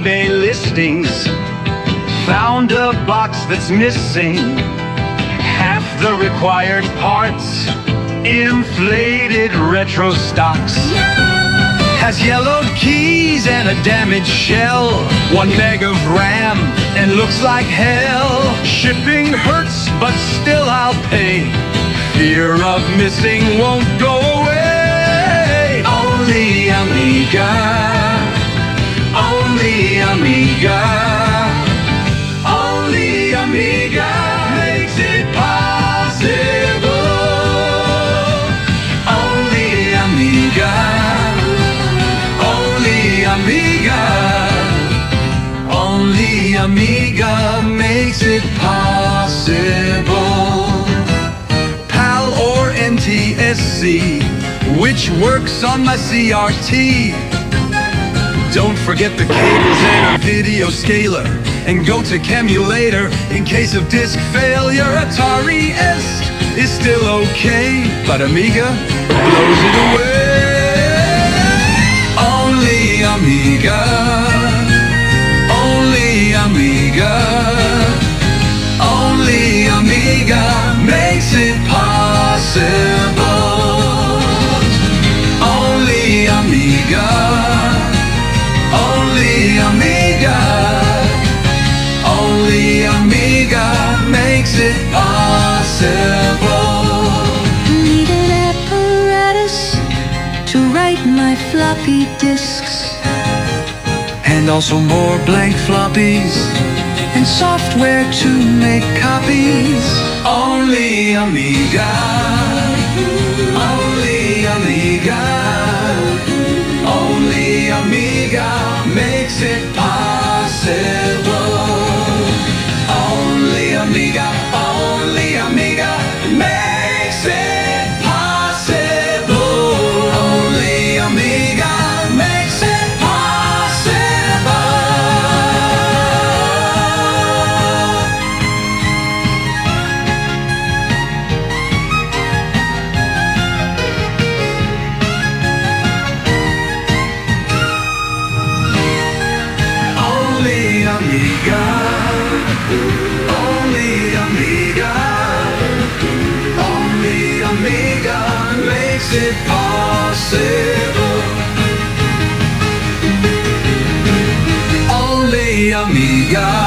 eBay listings, found a box that's missing half the required parts. Inflated retro stocks, has yellowed keys and a damaged shell, 1 meg of RAM and looks like hell. Shipping hurts, but still I'll pay. Fear of missing won't go away. Only Amiga, only Amiga, only Amiga makes it possible. Only Amiga, only Amiga, only Amiga makes it possible. PAL or NTSC, which works on my CRT. Don't forget the cables and a video scaler, and go to Chemulator in case of disk failure. Atari ST is still okay, but Amiga blows it away. Only Amiga, only Amiga, only Amiga makes it possible. Only Amiga, only Amiga, only Amiga makes it possible. Need an apparatus to write my floppy disks, And also more blank floppies, and software to make copies. only Amiga, only Amiga, only Amiga makes it possible. Only Amiga, only Amiga makes it possible. Only Amiga makes it possible. Only Amiga, only Amiga, only Amiga makes it possible. Only Amiga.